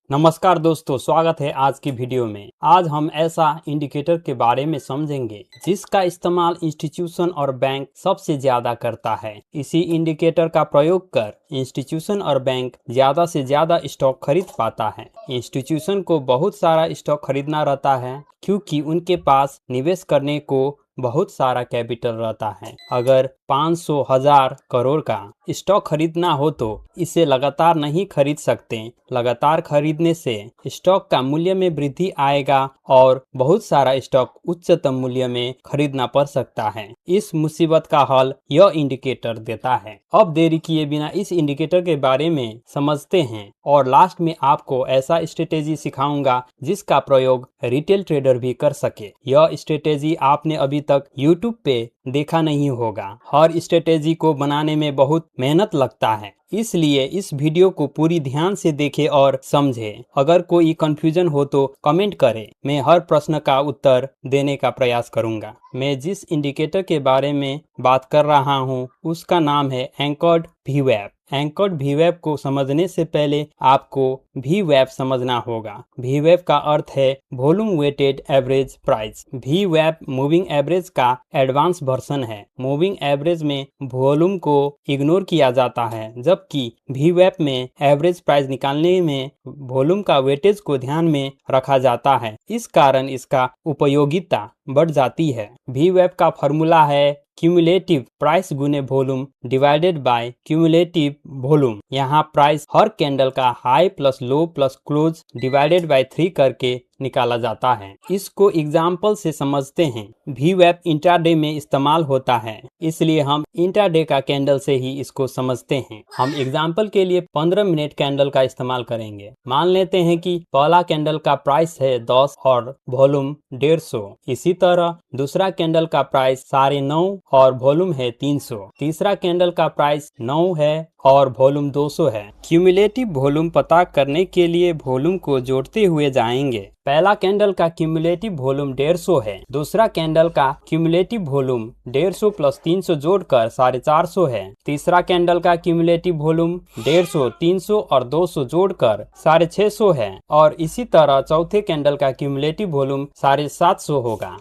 नमस्कार दोस्तों, स्वागत है आज की वीडियो में। आज हम ऐसा इंडिकेटर के बारे में समझेंगे जिसका इस्तेमाल इंस्टीट्यूशन और बैंक सबसे ज्यादा करता है। इसी इंडिकेटर का प्रयोग कर इंस्टीट्यूशन और बैंक ज्यादा से ज्यादा स्टॉक खरीद पाता है। इंस्टीट्यूशन को बहुत सारा स्टॉक खरीदना रहता है क्योंकि उनके पास निवेश करने को बहुत सारा कैपिटल रहता है। अगर 500,000 करोड़ का स्टॉक खरीदना हो तो इसे लगातार नहीं खरीद सकते। लगातार खरीदने से स्टॉक का मूल्य में वृद्धि आएगा और बहुत सारा स्टॉक उच्चतम मूल्य में खरीदना पड़ सकता है। इस मुसीबत का हल यह इंडिकेटर देता है। अब देरी किए बिना इस इंडिकेटर के बारे में समझते हैं और लास्ट में आपको ऐसा स्ट्रेटेजी सिखाऊंगा जिसका प्रयोग रिटेल ट्रेडर भी कर सके। यह स्ट्रेटेजी आपने अभी तक YouTube पे देखा नहीं होगा। हर स्ट्रेटेजी को बनाने में बहुत मेहनत लगता है, इसलिए इस वीडियो को पूरी ध्यान से देखें और समझें। अगर कोई कंफ्यूजन हो तो कमेंट करें, मैं हर प्रश्न का उत्तर देने का प्रयास करूंगा। मैं जिस इंडिकेटर के बारे में बात कर रहा हूं उसका नाम है एंकर्ड VWAP। एंकर्ड VWAP को समझने से पहले आपको VWAP समझना होगा। VWAP का अर्थ है volume weighted average price. VWAP moving average का एडवांस वर्जन है। मूविंग एवरेज में वॉल्यूम को इग्नोर किया जाता है, जबकि VWAP में एवरेज प्राइस निकालने में वॉल्यूम का वेटेज को ध्यान में रखा जाता है। इस कारण इसका उपयोगिता बढ़ जाती है। VWAP का फॉर्मूला है क्यूमुलेटिव प्राइस गुने volume divided by cumulative volume. यहाँ प्राइस हर कैंडल का high plus low plus close divided by 3 करके निकाला जाता है। इसको एग्जाम्पल से समझते हैं। VWAP इंट्राडे में इस्तेमाल होता है, इसलिए हम इंट्राडे का कैंडल से ही इसको समझते हैं। हम एग्जाम्पल के लिए 15 मिनट कैंडल का इस्तेमाल करेंगे। मान लेते हैं कि पहला कैंडल का प्राइस है 10 और वॉल्यूम 150। इसी तरह दूसरा कैंडल का प्राइस 9.5 और वॉल्यूम है 300। तीसरा कैंडल का प्राइस 9 है और वॉल्यूम 200 है। क्यूमुलेटिव वॉल्यूम पता करने के लिए वॉल्यूम को जोड़ते हुए जाएंगे। पहला कैंडल का क्यूमुलेटिव वॉल्यूम 150 है। दूसरा कैंडल का क्यूमुलेटिव वॉल्यूम 150 प्लस 300 जोड़कर 450 है। तीसरा कैंडल का क्यूमुलेटिव वॉल्यूम 150, 300 और 200 जोड़कर 650 है और इसी तरह चौथे कैंडल का क्यूमुलेटिव वॉल्यूम 750 होगा।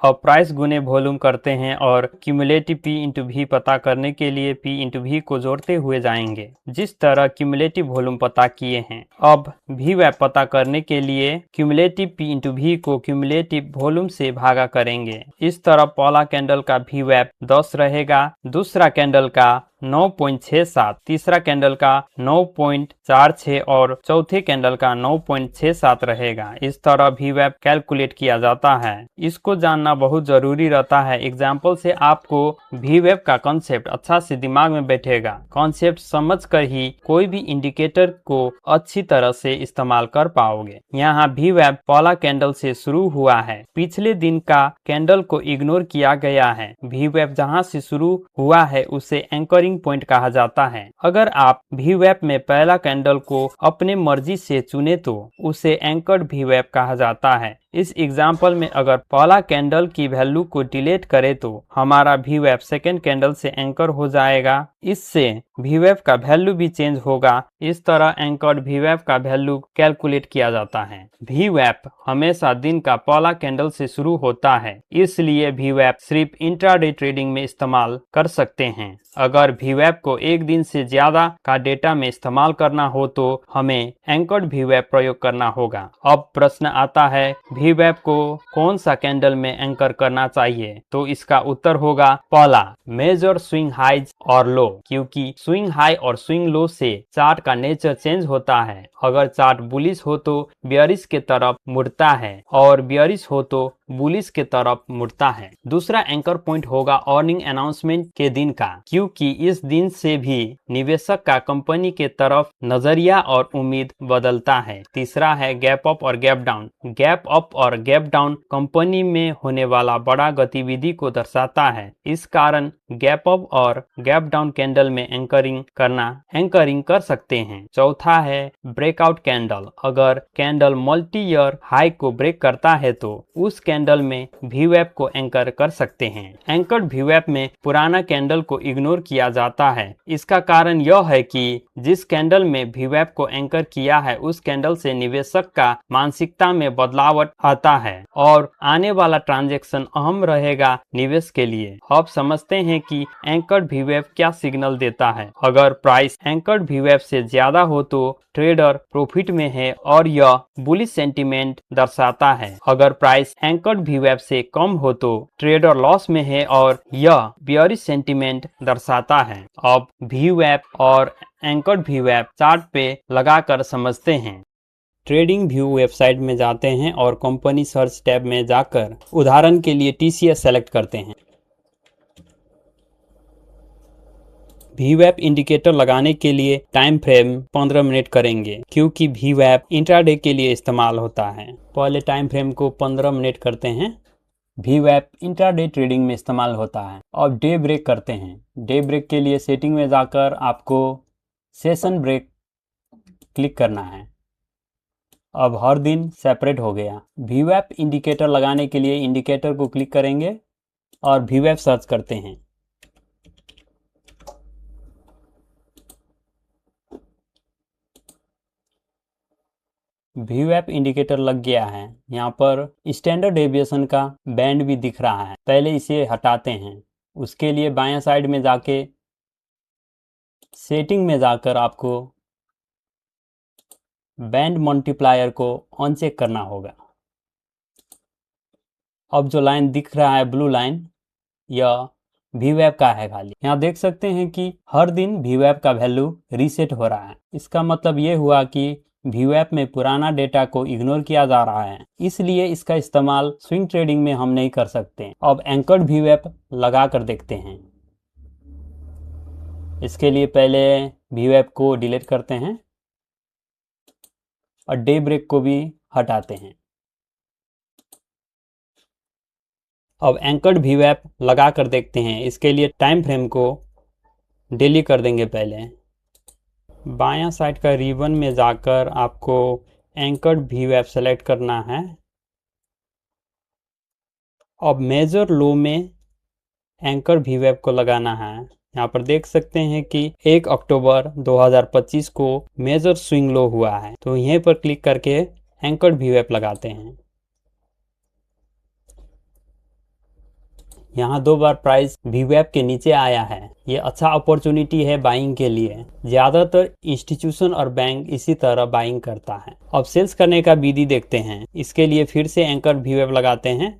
अब प्राइस गुने वॉल्यूम करते हैं और क्यूमुलेटिव P इंटू V पता करने के लिए P इंटू V को जोड़ते हुए जाएंगे, जिस तरह क्यूमुलेटिव वॉल्यूम पता किए हैं। अब VWAP पता करने के लिए क्यूमुलेटिव P इंटू V को क्यूमुलेटिव वॉल्यूम से भागा करेंगे। इस तरह पहला कैंडल का VWAP 10 रहेगा, दूसरा कैंडल का 9.67, तीसरा कैंडल का 9.46 और चौथे कैंडल का 9.67 रहेगा। इस तरह VWAP कैलकुलेट किया जाता है। इसको जानना बहुत जरूरी रहता है। एग्जाम्पल से आपको VWAP का कॉन्सेप्ट अच्छा से दिमाग में बैठेगा। कॉन्सेप्ट समझकर ही कोई भी इंडिकेटर को अच्छी तरह से इस्तेमाल कर पाओगे। यहाँ VWAP पहला कैंडल से शुरू हुआ है, पिछले दिन का कैंडल को इग्नोर किया गया है। VWAP जहाँ से शुरू हुआ है उसे एंकरिंग पॉइंट कहा जाता है। अगर आप VWAP में पहला कैंडल को अपने मर्जी से चुने तो उसे एंकर्ड VWAP कहा जाता है। इस एग्जाम्पल में अगर पहला कैंडल की वैल्यू को डिलीट करें तो हमारा VWAP सेकेंड कैंडल से एंकर हो जाएगा। इससे VWAP का वैल्यू भी चेंज होगा। इस तरह एंकर्ड VWAP का वैल्यू कैलकुलेट किया जाता है। VWAP हमेशा दिन का पहला कैंडल से शुरू होता है, इसलिए VWAP सिर्फ इंट्राडे ट्रेडिंग में इस्तेमाल कर सकते हैं। अगर VWAP को एक दिन से ज्यादा का डेटा में इस्तेमाल करना हो तो हमें एंकर्ड VWAP प्रयोग करना होगा। अब प्रश्न आता है VWAP को कौन सा कैंडल में एंकर करना चाहिए, तो इसका उत्तर होगा पहला मेजर स्विंग हाइज और लो, क्योंकि स्विंग हाई और स्विंग लो से चार्ट का नेचर चेंज होता है। अगर चार्ट बुलिश हो तो बियरिश के तरफ मुड़ता है और बियरिश हो तो बुलिश के तरफ मुड़ता है। दूसरा एंकर पॉइंट होगा अर्निंग अनाउंसमेंट के दिन का, क्योंकि इस दिन से भी निवेशक का कंपनी के तरफ नजरिया और उम्मीद बदलता है। तीसरा है गैप अप और गैप डाउन। गैप अप और गैप डाउन कंपनी में होने वाला बड़ा गतिविधि को दर्शाता है। इस कारण गैप अप और गैप डाउन कैंडल में एंकरिंग कर सकते हैं। चौथा है ब्रेकआउट कैंडल। अगर कैंडल मल्टी ईयर हाई को ब्रेक करता है तो उस कैंडल में वीवैप को एंकर कर सकते हैं। एंकर्ड वीवैप में पुराना कैंडल को इग्नोर किया जाता है। इसका कारण यह है कि जिस कैंडल में वीवैप को एंकर किया है उस कैंडल से निवेशक का मानसिकता में बदलाव आता है और आने वाला ट्रांजैक्शन अहम रहेगा निवेश के लिए। अब समझते हैं कि एंकर्ड वीवैप क्या सिग्नल देता है। अगर प्राइस एंकर्ड वीवैप से ज्यादा हो तो ट्रेडर प्रॉफिट में है और यह बुलिश सेंटीमेंट दर्शाता है। अगर प्राइस एंकर्ड वीवैप से कम हो तो ट्रेडर लॉस में है और यह बियरिश सेंटीमेंट दर्शाता है। अब वीवैप और एंकर्ड वीवैप चार्ट पे लगाकर समझते हैं। ट्रेडिंग व्यू वेबसाइट में जाते हैं और कंपनी सर्च टैब में जाकर उदाहरण के लिए TCS सेलेक्ट करते हैं। वीवैप इंडिकेटर लगाने के लिए टाइम फ्रेम 15 मिनट करेंगे क्योंकि वीवैप इंट्राडे के लिए इस्तेमाल होता है। पहले टाइम फ्रेम को 15 मिनट करते हैं। वीवैप इंट्राडे ट्रेडिंग में इस्तेमाल होता है। अब डे ब्रेक करते हैं। डे ब्रेक के लिए सेटिंग में जाकर आपको सेशन ब्रेक क्लिक करना है। अब हर दिन सेपरेट हो गया। वीवैप इंडिकेटर लगाने के लिए इंडिकेटर को क्लिक करेंगे और वीवैप सर्च करते हैं। वीवैप इंडिकेटर लग गया है। यहाँ पर स्टैंडर्ड डेविएशन का बैंड भी दिख रहा है। पहले इसे हटाते हैं। उसके लिए बाएं साइड में जाके सेटिंग में जाकर आपको बैंड मल्टीप्लायर को अनचेक करना होगा। अब जो लाइन दिख रहा है ब्लू लाइन, यह वीवैप का है खाली। यहाँ देख सकते हैं कि हर दिन वीवैप का वैल्यू रीसेट हो रहा है। इसका मतलब ये हुआ कि वीवैप में पुराना डेटा को इग्नोर किया जा रहा है, इसलिए इसका इस्तेमाल स्विंग ट्रेडिंग में हम नहीं कर सकते। अब एंकर्ड वीवैप लगा कर देखते हैं। इसके लिए पहले वीवैप को डिलीट करते हैं और डे ब्रेक को भी हटाते हैं। अब एंकर्ड वीवैप लगा कर देखते हैं। इसके लिए टाइम फ्रेम को डेली कर देंगे। पहले बायां साइड का रिबन में जाकर आपको एंकर्ड वीवैप सेलेक्ट करना है। अब मेजर लो में एंकर वीवैप को लगाना है। यहाँ पर देख सकते हैं कि 1 अक्टूबर 2025 को मेजर स्विंग लो हुआ है, तो यहीं पर क्लिक करके एंकर्ड वीवैप लगाते हैं। यहाँ 2 बार प्राइस वीवैप के नीचे आया है। ये अच्छा अपॉर्चुनिटी है बाइंग के लिए। ज्यादातर इंस्टीट्यूशन और बैंक इसी तरह बाइंग करता है। अब सेल्स करने का विधि देखते हैं। इसके लिए फिर से एंकर्ड वीवैप लगाते हैं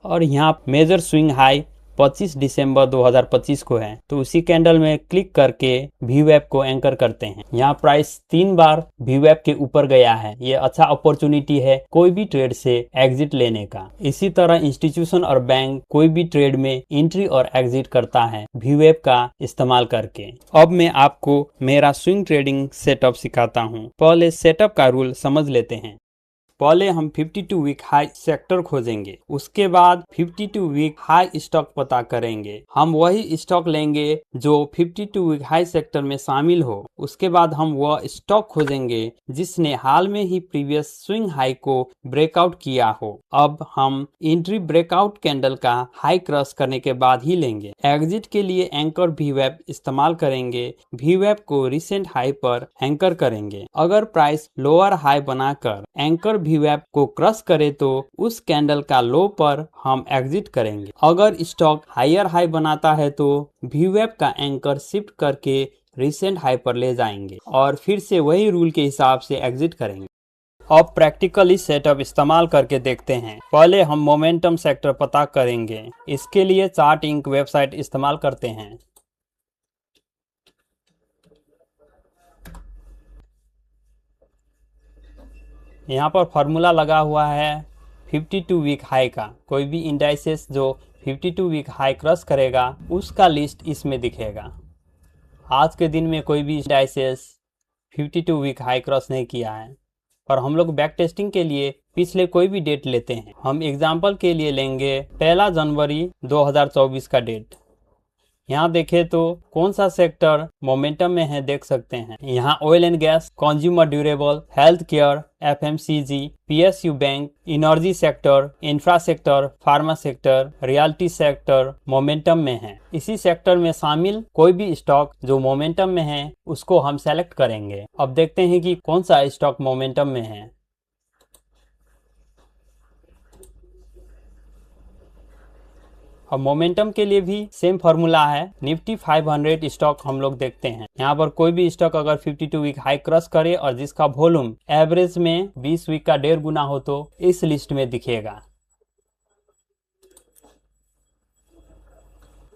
और यहाँ मेजर स्विंग हाई 25 दिसंबर 2025 को है, तो उसी कैंडल में क्लिक करके वीवैप को एंकर करते हैं। यहाँ प्राइस 3 बार वीवैप के ऊपर गया है। ये अच्छा अपॉर्चुनिटी है कोई भी ट्रेड से एग्जिट लेने का। इसी तरह इंस्टीट्यूशन और बैंक कोई भी ट्रेड में एंट्री और एग्जिट करता है वीवैप का इस्तेमाल करके। अब मैं आपको मेरा स्विंग ट्रेडिंग सेटअप सिखाता हूँ। पहले सेटअप का रूल समझ लेते हैं। पहले हम 52 वीक हाई सेक्टर खोजेंगे, उसके बाद 52 वीक हाई स्टॉक पता करेंगे। हम वही स्टॉक लेंगे जो 52 वीक हाई सेक्टर में शामिल हो। उसके बाद हम वह स्टॉक खोजेंगे जिसने हाल में ही प्रीवियस स्विंग हाई को ब्रेकआउट किया हो। अब हम एंट्री ब्रेकआउट कैंडल का हाई क्रॉस करने के बाद ही लेंगे। एग्जिट के लिए एंकर वीवैप इस्तेमाल करेंगे। वीवैप को रिसेंट हाई पर एंकर करेंगे। अगर प्राइस लोअर हाई बनाकर एंकर वीवैप को क्रॉस करे तो उस कैंडल का लो पर हम एग्जिट करेंगे। अगर स्टॉक हायर हाई बनाता है तो वीवैप का एंकर शिफ्ट करके रिसेंट हाई पर ले जाएंगे और फिर से वही रूल के हिसाब से एग्जिट करेंगे। अब प्रैक्टिकली सेटअप इस्तेमाल करके देखते हैं। पहले हम मोमेंटम सेक्टर पता करेंगे। इसके लिए चार्ट इंक वेबसाइट इस्तेमाल करते हैं। यहाँ पर फॉर्मूला लगा हुआ है 52 वीक हाई का। कोई भी इंडाइसेस जो 52 वीक हाई क्रॉस करेगा उसका लिस्ट इसमें दिखेगा। आज के दिन में कोई भी इंडाइसेस 52 वीक हाई क्रॉस नहीं किया है, पर हम लोग बैक टेस्टिंग के लिए पिछले कोई भी डेट लेते हैं। हम एग्जाम्पल के लिए लेंगे 1 जनवरी 2024 का डेट। यहाँ देखें तो कौन सा सेक्टर मोमेंटम में है देख सकते हैं। यहाँ oil and gas, consumer durable, health care, FMCG, PSU bank, energy sector, infra sector, pharma sector, realty sector momentum में है। इसी सेक्टर में शामिल कोई भी स्टॉक जो मोमेंटम में है उसको हम सेलेक्ट करेंगे। अब देखते हैं कि कौन सा स्टॉक मोमेंटम में है। अब मोमेंटम के लिए भी सेम फार्मूला है। निफ्टी 500 स्टॉक हम लोग देखते हैं। यहाँ पर कोई भी स्टॉक अगर 52 वीक हाई क्रॉस करे और जिसका वॉल्यूम एवरेज में 20 वीक का 1.5 गुना हो तो इस लिस्ट में दिखेगा।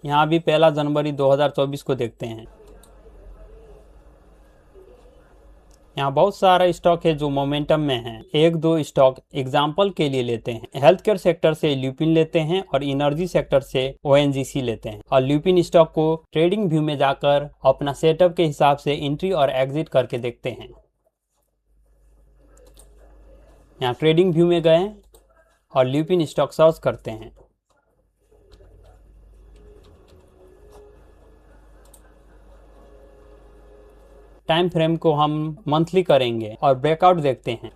यहाँ भी 1 जनवरी 2024 को देखते हैं। यहाँ बहुत सारा स्टॉक है जो मोमेंटम में है। एक दो स्टॉक एग्जाम्पल के लिए लेते हैं। हेल्थ केयर सेक्टर से ल्यूपिन लेते हैं और एनर्जी सेक्टर से ओएनजीसी लेते हैं। और ल्यूपिन स्टॉक को ट्रेडिंग व्यू में जाकर अपना सेटअप के हिसाब से एंट्री और एग्जिट करके देखते हैं। यहाँ ट्रेडिंग व्यू में गए और ल्यूपिन स्टॉक सर्च करते हैं। टाइम फ्रेम को हम मंथली करेंगे और ब्रेकआउट देखते हैं।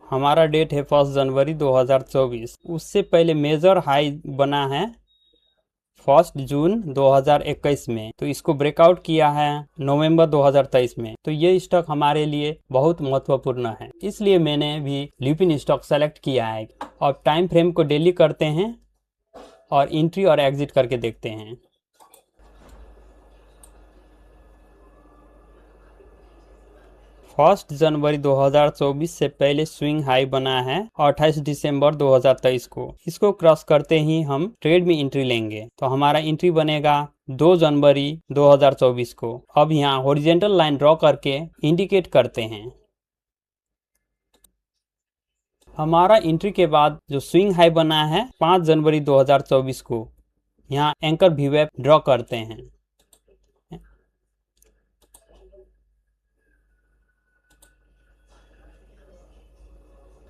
हमारा डेट है 1 जनवरी 2024। उससे पहले मेजर हाई बना है 1 जून 2021 में, तो इसको ब्रेकआउट किया है नवंबर 2023 में। तो ये स्टॉक हमारे लिए बहुत महत्वपूर्ण है, इसलिए मैंने भी ल्यूपिन स्टॉक सेलेक्ट किया है। और टाइम फ्रेम को डेली करते हैं और एंट्री और एग्जिट करके देखते हैं। 1 जनवरी 2024 से पहले स्विंग हाई बना है 28 दिसंबर 2023 को। इसको क्रॉस करते ही हम ट्रेड में एंट्री लेंगे। तो हमारा एंट्री बनेगा 2 जनवरी 2024 को। अब यहाँ हॉरिजॉन्टल लाइन ड्रॉ करके इंडिकेट करते हैं। हमारा एंट्री के बाद जो स्विंग हाई बना है 5 जनवरी 2024 को, यहाँ एंकर वीवेप ड्रॉ करते हैं।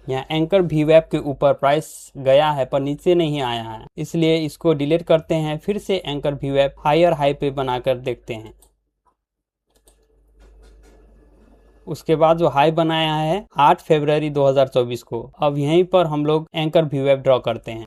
यहाँ एंकर वीवेप के ऊपर प्राइस गया है पर नीचे नहीं आया है, इसलिए इसको डिलीट करते हैं। फिर से एंकर वीवेप हायर हाई पे बनाकर देखते हैं। उसके बाद जो हाई बनाया है 8 फरवरी 2024 को, अब यहीं पर हम लोग एंकर वीवेप ड्रॉ करते हैं।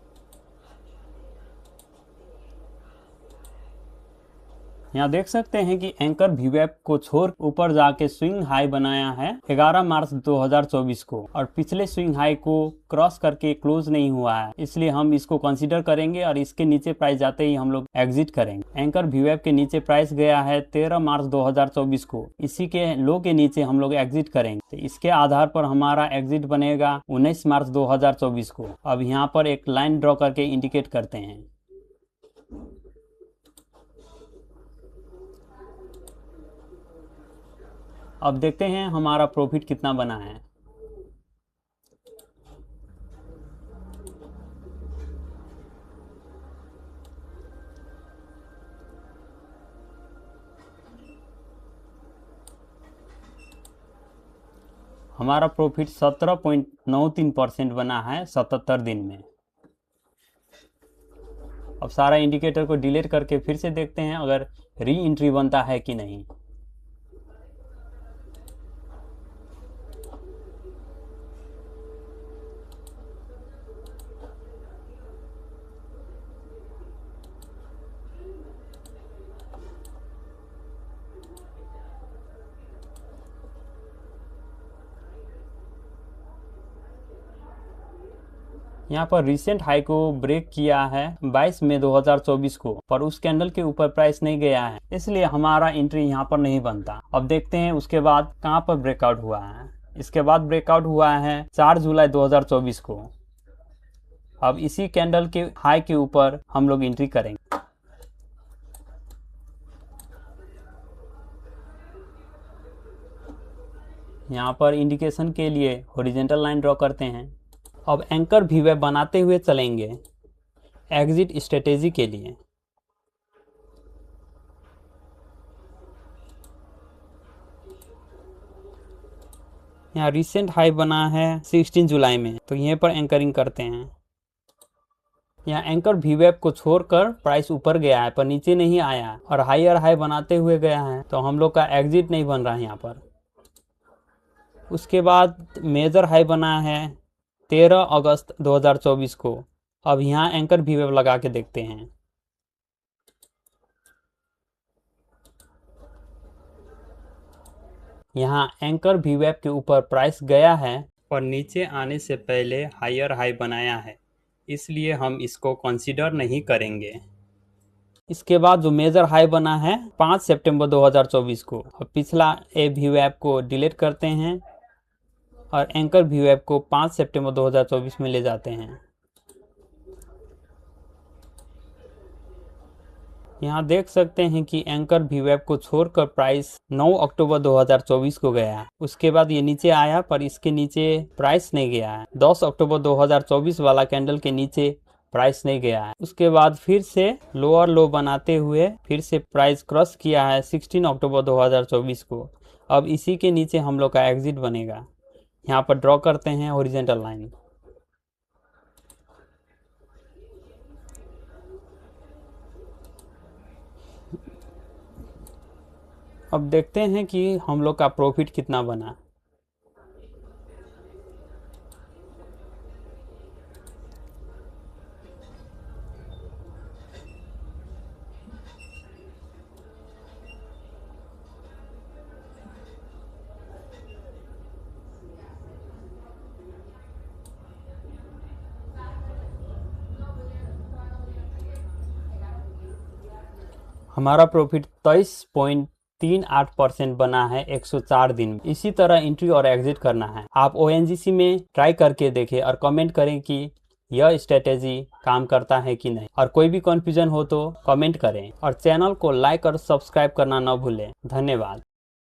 यहाँ देख सकते हैं कि एंकर वीवेप को छोड़ ऊपर जाके स्विंग हाई बनाया है 11 मार्च 2024 को, और पिछले स्विंग हाई को क्रॉस करके क्लोज नहीं हुआ है, इसलिए हम इसको कंसीडर करेंगे और इसके नीचे प्राइस जाते ही हम लोग एग्जिट करेंगे। एंकर वीवेप के नीचे प्राइस गया है 13 मार्च 2024 को, इसी के लो के नीचे हम लोग एग्जिट करेंगे। तो इसके आधार पर हमारा एग्जिट बनेगा 19 मार्च 2024 को। अब यहाँ पर एक लाइन ड्रॉ करके इंडिकेट करते हैं। अब देखते हैं हमारा प्रॉफिट कितना बना है। हमारा प्रॉफिट 17.93% बना है 77 दिन में। अब सारा इंडिकेटर को डिलीट करके फिर से देखते हैं अगर री एंट्री बनता है कि नहीं। यहाँ पर रिसेंट हाई को ब्रेक किया है 22 मई 2024 को, पर उस कैंडल के ऊपर प्राइस नहीं गया है, इसलिए हमारा एंट्री यहाँ पर नहीं बनता। अब देखते हैं उसके बाद कहाँ पर ब्रेकआउट हुआ है। इसके बाद ब्रेकआउट हुआ है 4 जुलाई 2024 को। अब इसी कैंडल के हाई के ऊपर हम लोग एंट्री करेंगे। यहाँ पर इंडिकेशन के लिए हॉरिजॉन्टल लाइन ड्रॉ करते हैं। अब एंकर वीवेप बनाते हुए चलेंगे एग्जिट स्ट्रेटेजी के लिए। यहाँ रिसेंट हाई बना है 16 जुलाई में, तो यहीं पर एंकरिंग करते हैं। यहाँ एंकर वीवेप को छोड़कर प्राइस ऊपर गया है पर नीचे नहीं आया और हायर हाई बनाते हुए गया है, तो हम लोग का एग्जिट नहीं बन रहा है यहाँ पर। उसके बाद मेजर हाई बना है 13 अगस्त 2024 को। अब यहाँ एंकर वीवेप लगा के देखते हैं। यहाँ एंकर वीवेप के ऊपर प्राइस गया है और नीचे आने से पहले हायर हाई बनाया है, इसलिए हम इसको कंसीडर नहीं करेंगे। इसके बाद जो मेजर हाई बना है 5 सितंबर 2024 को, अब पिछला वीवेप को डिलीट करते हैं और एंकर वीवेप को 5 सितंबर 2024 में ले जाते हैं। यहाँ देख सकते हैं कि एंकर वीवेप को छोड़कर प्राइस 9 अक्टूबर 2024 को गया। उसके बाद ये नीचे आया पर इसके नीचे प्राइस नहीं गया है। 10 अक्टूबर 2024 वाला कैंडल के नीचे प्राइस नहीं गया है। उसके बाद फिर से लोअर लो बनाते हुए फिर से प्राइस क्रॉस किया है 16 अक्टूबर 2024 को। अब इसी के नीचे हम लोग का एग्जिट बनेगा। यहाँ पर ड्रॉ करते हैं हॉरिजॉन्टल लाइन। अब देखते हैं कि हम लोग का प्रॉफिट कितना बना। हमारा प्रॉफिट 23.38% बना है 104 दिन में। इसी तरह एंट्री और एग्जिट करना है। आप ONGC में ट्राई करके देखें और कमेंट करें कि यह स्ट्रेटेजी काम करता है कि नहीं, और कोई भी कंफ्यूजन हो तो कमेंट करें और चैनल को लाइक और सब्सक्राइब करना न भूलें। धन्यवाद।